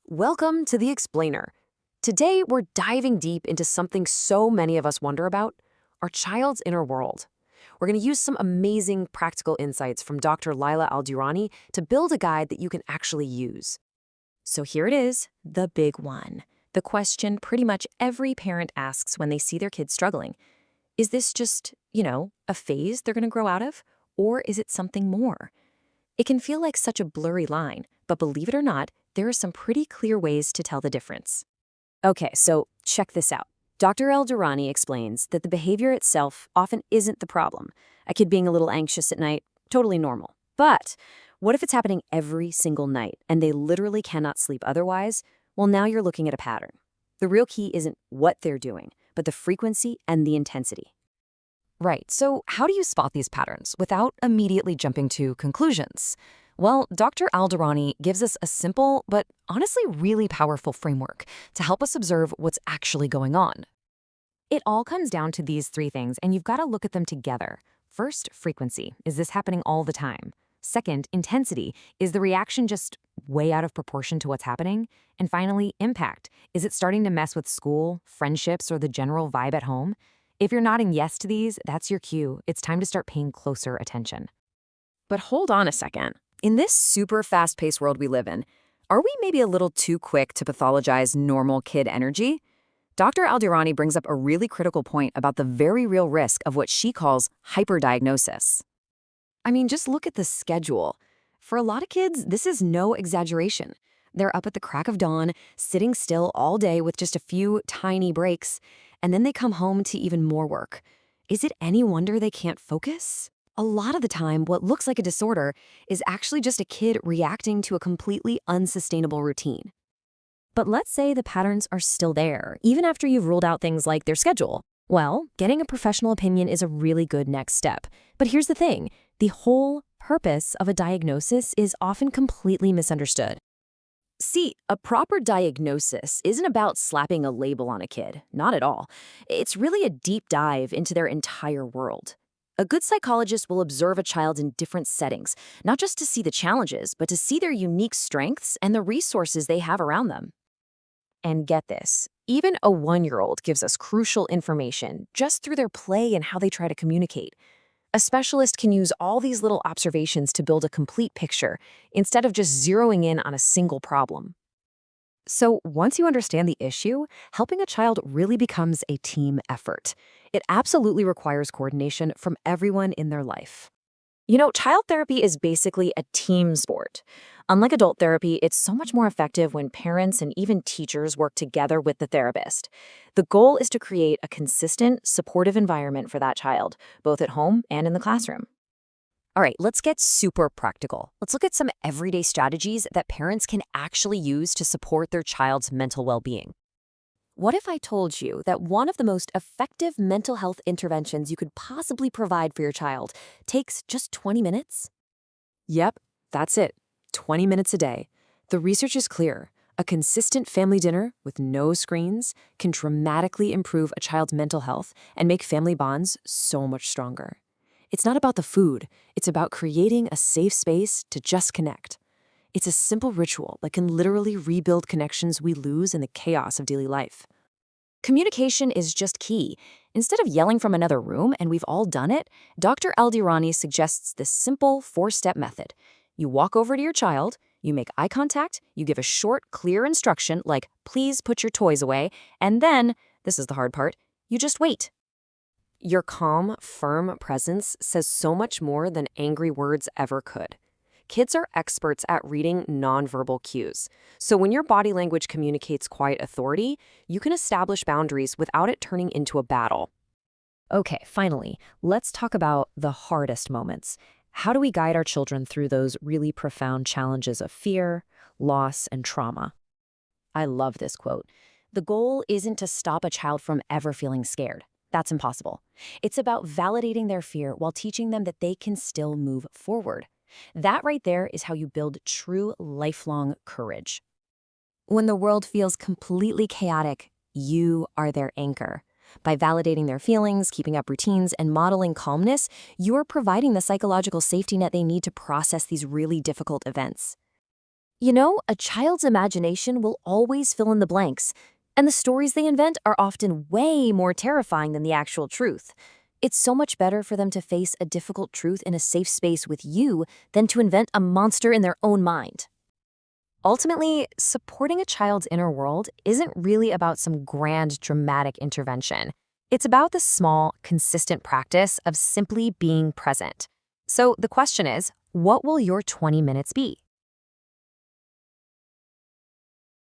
Welcome to The Explainer. Today, we're diving deep into something so many of us wonder about, our child's inner world. We're going to use some amazing practical insights from Dr. Laila Dirani to build a guide that you can actually use. So here it is, the big one. The question pretty much every parent asks when they see their kids struggling. Is this just, a phase they're going to grow out of? Or is it something more? It can feel like such a blurry line, but believe it or not, there are some pretty clear ways to tell the difference. Okay, so check this out. Dr. Dirani explains that the behavior itself often isn't the problem. A kid being a little anxious at night, totally normal. But what if it's happening every single night and they literally cannot sleep otherwise? Well, now you're looking at a pattern. The real key isn't what they're doing, but the frequency and the intensity. Right, so how do you spot these patterns without immediately jumping to conclusions? Well, Dr. Aldirani gives us a simple, but honestly really powerful framework to help us observe what's actually going on. It all comes down to these three things, and you've got to look at them together. First, frequency. Is this happening all the time? Second, intensity. Is the reaction just way out of proportion to what's happening? And finally, impact. Is it starting to mess with school, friendships, or the general vibe at home? If you're nodding yes to these, that's your cue. It's time to start paying closer attention. But hold on a second. In this super fast-paced world we live in, are we maybe a little too quick to pathologize normal kid energy? Dr. Aldirani brings up a really critical point about the very real risk of what she calls hyperdiagnosis. I mean, just look at the schedule. For a lot of kids, this is no exaggeration. They're up at the crack of dawn, sitting still all day with just a few tiny breaks, and then they come home to even more work. Is it any wonder they can't focus? A lot of the time, what looks like a disorder is actually just a kid reacting to a completely unsustainable routine. But let's say the patterns are still there, even after you've ruled out things like their schedule. Well, getting a professional opinion is a really good next step. But here's the thing, the whole purpose of a diagnosis is often completely misunderstood. See, a proper diagnosis isn't about slapping a label on a kid, not at all. It's really a deep dive into their entire world. A good psychologist will observe a child in different settings, not just to see the challenges, but to see their unique strengths and the resources they have around them. And get this, even a 1-year-old gives us crucial information just through their play and how they try to communicate. A specialist can use all these little observations to build a complete picture, instead of just zeroing in on a single problem. So once you understand the issue, helping a child really becomes a team effort. It absolutely requires coordination from everyone in their life. Child therapy is basically a team sport. Unlike adult therapy, it's so much more effective when parents and even teachers work together with the therapist. The goal is to create a consistent, supportive environment for that child, both at home and in the classroom. All right, let's get super practical. Let's look at some everyday strategies that parents can actually use to support their child's mental well-being. What if I told you that one of the most effective mental health interventions you could possibly provide for your child takes just 20 minutes? Yep, that's it. 20 minutes a day. The research is clear. A consistent family dinner with no screens can dramatically improve a child's mental health and make family bonds so much stronger. It's not about the food. It's about creating a safe space to just connect. It's a simple ritual that can literally rebuild connections we lose in the chaos of daily life. Communication is just key. Instead of yelling from another room, and we've all done it, Dr. Aldirani suggests this simple 4-step method. You walk over to your child, you make eye contact, you give a short, clear instruction like, please put your toys away, and then, this is the hard part, you just wait. Your calm, firm presence says so much more than angry words ever could. Kids are experts at reading nonverbal cues. So when your body language communicates quiet authority, you can establish boundaries without it turning into a battle. Okay, finally, let's talk about the hardest moments. How do we guide our children through those really profound challenges of fear, loss, and trauma? I love this quote. The goal isn't to stop a child from ever feeling scared. That's impossible. It's about validating their fear while teaching them that they can still move forward. That right there is how you build true lifelong courage. When the world feels completely chaotic, you are their anchor. By validating their feelings, keeping up routines, and modeling calmness, you are providing the psychological safety net they need to process these really difficult events. You know, a child's imagination will always fill in the blanks, and the stories they invent are often way more terrifying than the actual truth. It's so much better for them to face a difficult truth in a safe space with you than to invent a monster in their own mind. Ultimately, supporting a child's inner world isn't really about some grand, dramatic intervention. It's about the small, consistent practice of simply being present. So the question is, what will your 20 minutes be?